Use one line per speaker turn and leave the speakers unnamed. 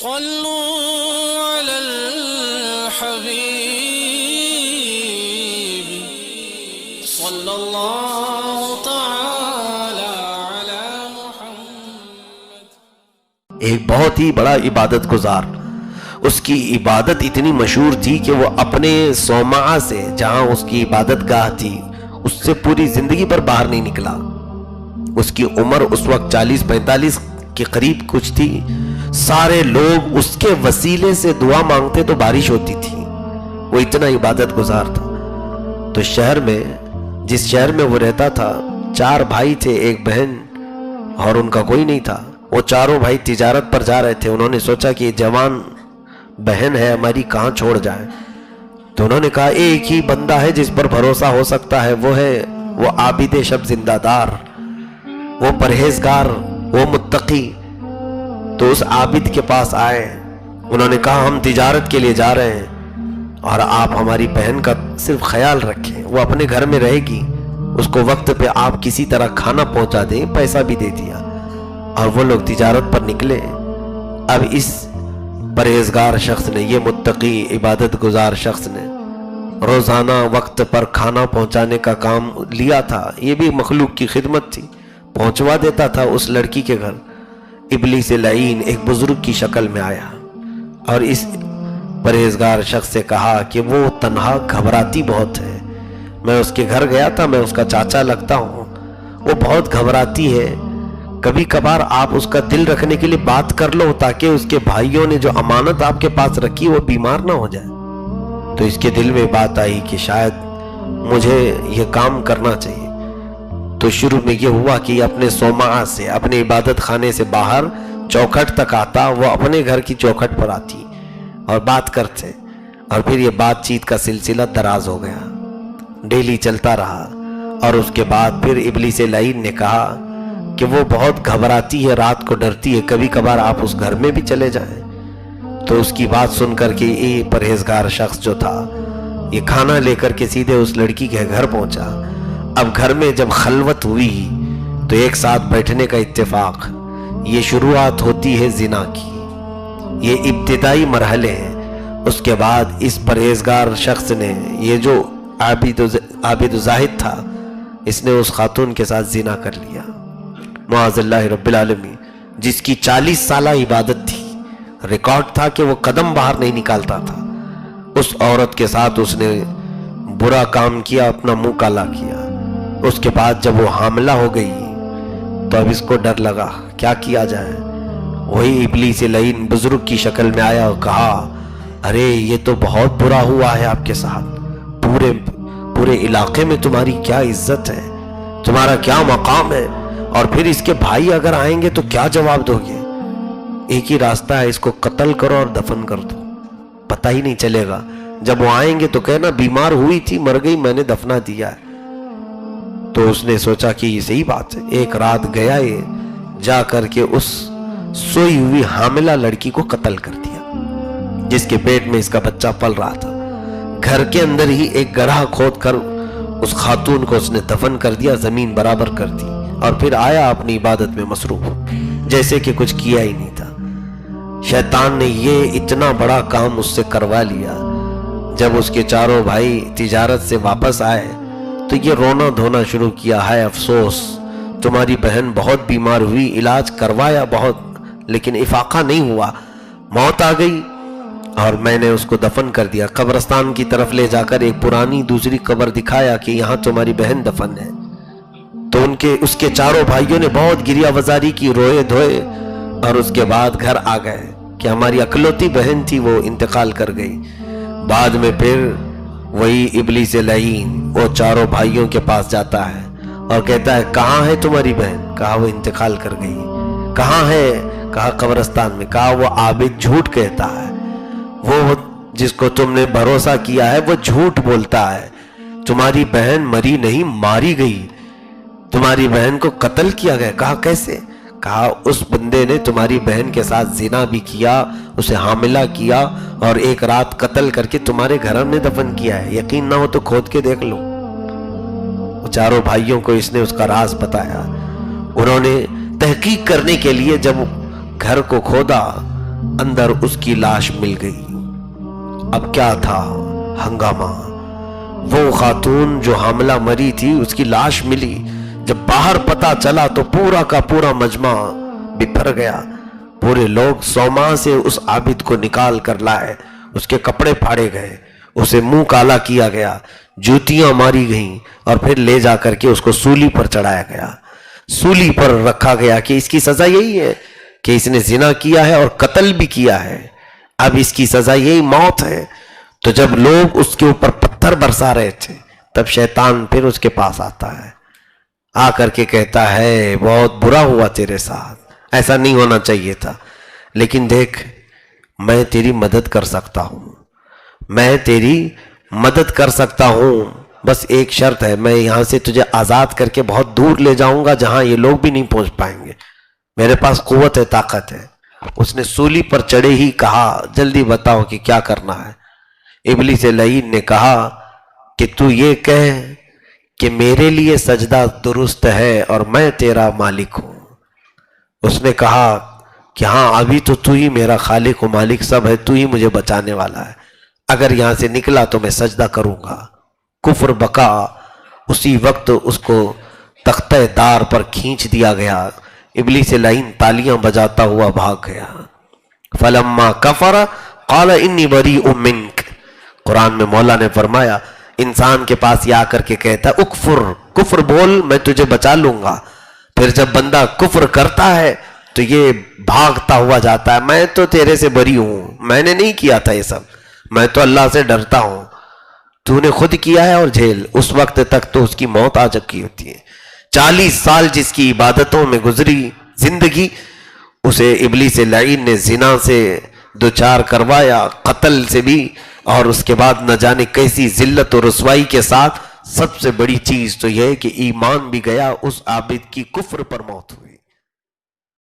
صلوا على الحبيب صلى الله تعالى على محمد۔
ایک بہت ہی بڑا عبادت گزار، اس کی عبادت اتنی مشہور تھی کہ وہ اپنے صومعہ سے، جہاں اس کی عبادت گاہ تھی، اس سے پوری زندگی پر باہر نہیں نکلا۔ اس کی عمر اس وقت 40-45 کے قریب کچھ تھی۔ سارے لوگ اس کے وسیلے سے دعا مانگتے تو بارش ہوتی تھی، وہ اتنا عبادت گزار تھا۔ تو شہر میں، جس شہر میں وہ رہتا تھا، 4 بھائی تھے، ایک بہن، اور ان کا کوئی نہیں تھا۔ وہ چاروں بھائی تجارت پر جا رہے تھے۔ انہوں نے سوچا کہ یہ جوان بہن ہے ہماری، کہاں چھوڑ جائیں؟ تو انہوں نے کہا ایک ہی بندہ ہے جس پر بھروسہ ہو سکتا ہے، وہ ہے وہ عابد شب زندہ دار، وہ پرہیزگار، وہ متقی۔ تو اس عابد کے پاس آئے، انہوں نے کہا ہم تجارت کے لیے جا رہے ہیں اور آپ ہماری بہن کا صرف خیال رکھیں، وہ اپنے گھر میں رہے گی، اس کو وقت پہ آپ کسی طرح کھانا پہنچا دیں۔ پیسہ بھی دے دیا اور وہ لوگ تجارت پر نکلے۔ اب اس پرہیزگار شخص نے، یہ متقی عبادت گزار شخص نے روزانہ وقت پر کھانا پہنچانے کا کام لیا تھا۔ یہ بھی مخلوق کی خدمت تھی، پہنچوا دیتا تھا اس لڑکی کے گھر۔ ابلیس لعین ایک بزرگ کی شکل میں آیا اور اس پرہیزگار شخص سے کہا کہ وہ تنہا گھبراتی بہت ہے۔ میں اس کے گھر گیا تھا، میں اس کا چاچا لگتا ہوں، وہ بہت گھبراتی ہے، کبھی کبھار آپ اس کا دل رکھنے کے لیے بات کر لو تاکہ اس کے بھائیوں نے جو امانت آپ کے پاس رکھی وہ بیمار نہ ہو جائے۔ تو اس کے دل میں بات آئی کہ شاید مجھے یہ کام کرنا چاہیے۔ تو شروع میں یہ ہوا کہ اپنے صومعہ سے، اپنے عبادت خانے سے باہر چوکھٹ تک آتا، وہ اپنے گھر کی چوکھٹ پر آتی اور بات کرتے، اور پھر یہ بات چیت کا سلسلہ دراز ہو گیا، ڈیلی چلتا رہا۔ اور اس کے بعد پھر ابلیس لعین نے کہا کہ وہ بہت گھبراتی ہے، رات کو ڈرتی ہے، کبھی کبھار آپ اس گھر میں بھی چلے جائیں۔ تو اس کی بات سن کر کے یہ پرہیزگار شخص جو تھا، یہ کھانا لے کر کے سیدھے اس لڑکی کے گھر پہنچا۔ اب گھر میں جب خلوت ہوئی تو ایک ساتھ بیٹھنے کا اتفاق، یہ شروعات ہوتی ہے زنا کی، یہ ابتدائی مرحلے ہیں۔ اس کے بعد اس پرہیزگار شخص نے، یہ جو عابد زاہد تھا، اس نے اس خاتون کے ساتھ زنا کر لیا، معاذ اللہ رب العالمین، جس کی 40 سالہ عبادت تھی۔ ریکارڈ تھا کہ وہ قدم باہر نہیں نکالتا تھا۔ اس عورت کے ساتھ اس نے برا کام کیا، اپنا منہ کالا کیا۔ اس کے بعد جب وہ حاملہ ہو گئی تو اب اس کو ڈر لگا کیا کیا جائے۔ وہی ابلیس لعین بزرگ کی شکل میں آیا اور کہا ارے یہ تو بہت برا ہوا ہے آپ کے ساتھ، پورے علاقے میں تمہاری کیا عزت ہے، تمہارا کیا مقام ہے، اور پھر اس کے بھائی اگر آئیں گے تو کیا جواب دو گے؟ ایک ہی راستہ ہے، اس کو قتل کرو اور دفن کر دو، پتہ ہی نہیں چلے گا۔ جب وہ آئیں گے تو کہنا بیمار ہوئی تھی، مر گئی، میں نے دفنا دیا ہے۔ تو اس نے سوچا کہ یہ صحیح بات ہے۔ ایک رات گیا، یہ جا کر کے اس سوئی ہوئی حاملہ لڑکی کو قتل کر دیا، جس کے پیٹ میں اس کا بچہ پل رہا تھا۔ گھر کے اندر ہی ایک گڑھا کھود کر اس خاتون کو اس نے دفن کر دیا، زمین برابر کر دی، اور پھر آیا اپنی عبادت میں مصروف، جیسے کہ کچھ کیا ہی نہیں تھا۔ شیطان نے یہ اتنا بڑا کام اس سے کروا لیا۔ جب اس کے چاروں بھائی تجارت سے واپس آئے تو یہ رونا دھونا شروع کیا، ہے افسوس تمہاری بہن بہت بیمار ہوئی، علاج کروایا بہت، لیکن افاقہ نہیں ہوا، موت آ گئی اور میں نے اس کو دفن کر دیا۔ قبرستان کی طرف لے جا کر ایک پرانی دوسری قبر دکھایا کہ یہاں تمہاری بہن دفن ہے۔ تو اس کے چاروں بھائیوں نے بہت گریہ وزاری کی، روئے دھوئے، اور اس کے بعد گھر آ گئے کہ ہماری اکلوتی بہن تھی وہ انتقال کر گئی۔ بعد میں پھر وہی ابلیس لعین وہ چاروں بھائیوں کے پاس جاتا ہے اور کہتا ہے کہاں ہے تمہاری بہن؟ کہا وہ انتقال کر گئی۔ کہاں ہے؟ کہا قبرستان میں۔ کہا وہ عابد جھوٹ کہتا ہے، وہ جس کو تم نے بھروسہ کیا ہے وہ جھوٹ بولتا ہے، تمہاری بہن مری نہیں، ماری گئی، تمہاری بہن کو قتل کیا گیا۔ کہا کیسے؟ کہا اس بندے نے تمہاری بہن کے ساتھ زنا بھی کیا، اسے حاملہ کیا، اور ایک رات قتل کر کے تمہارے گھر میں دفن کیا ہے، یقین نہ ہو تو کھود کے دیکھ لو۔ چاروں بھائیوں کو اس نے اس کا راز بتایا۔ انہوں نے تحقیق کرنے کے لیے جب گھر کو کھودا اندر اس کی لاش مل گئی۔ اب کیا تھا ہنگامہ، وہ خاتون جو حاملہ مری تھی اس کی لاش ملی، جب باہر پتہ چلا تو پورا کا پورا مجمع بکھر گیا، پورے لوگ صومعہ سے اس عابد کو نکال کر لائے، اس کے کپڑے پھاڑے گئے، اسے منہ کالا کیا گیا، جوتیاں ماری گئیں، اور پھر لے جا کر کے اس کو سولی پر چڑھایا گیا، سولی پر رکھا گیا کہ اس کی سزا یہی ہے کہ اس نے زنا کیا ہے اور قتل بھی کیا ہے، اب اس کی سزا یہی موت ہے۔ تو جب لوگ اس کے اوپر پتھر برسا رہے تھے تب شیطان پھر اس کے پاس آتا ہے، آ کر کے کہتا ہے بہت برا ہوا تیرے ساتھ، ایسا نہیں ہونا چاہیے تھا، لیکن دیکھ میں تیری مدد کر سکتا ہوں، میں تیری مدد کر سکتا ہوں، بس ایک شرط ہے، میں یہاں سے تجھے آزاد کر کے بہت دور لے جاؤں گا جہاں یہ لوگ بھی نہیں پہنچ پائیں گے، میرے پاس قوت ہے، طاقت ہے۔ اس نے سولی پر چڑھے ہی کہا جلدی بتاؤ کہ کیا کرنا ہے۔ ابلیس لعین نے کہا کہ تو یہ کہہ کہ میرے لیے سجدہ درست ہے اور میں تیرا مالک ہوں۔ اس نے کہا کہ ہاں ابھی تو ہی میرا خالق و مالک سب ہے، تو ہی مجھے بچانے والا ہے، اگر یہاں سے نکلا تو میں سجدہ کروں گا۔ کفر بکا، اسی وقت اس کو تختہ دار پر کھینچ دیا گیا، ابلیس لعین تالیاں بجاتا ہوا بھاگ گیا۔ فلما کفر قال انی بریء منک، قرآن میں مولا نے فرمایا انسان کے پاس یہ آ کر کے کہتا ہے اکفر، کفر بول میں تجھے بچا لوں گا، پھر جب بندہ کفر کرتا ہے تو یہ بھاگتا ہوا جاتا ہے میں تو تیرے سے بری ہوں، میں نے نہیں کیا تھا یہ سب، میں تو اللہ سے ڈرتا ہوں، تو نے خود کیا ہے اور جھیل۔ اس وقت تک تو اس کی موت آ چکی ہوتی ہے۔ 40 سال جس کی عبادتوں میں گزری زندگی، اسے ابلیس لعین نے زنا سے دوچار کروایا، قتل سے بھی، اور اس کے بعد نہ جانے کیسی ذلت و رسوائی کے ساتھ۔ سب سے بڑی چیز تو یہ ہے کہ ایمان بھی گیا، اس عابد کی کفر پر موت ہوئی۔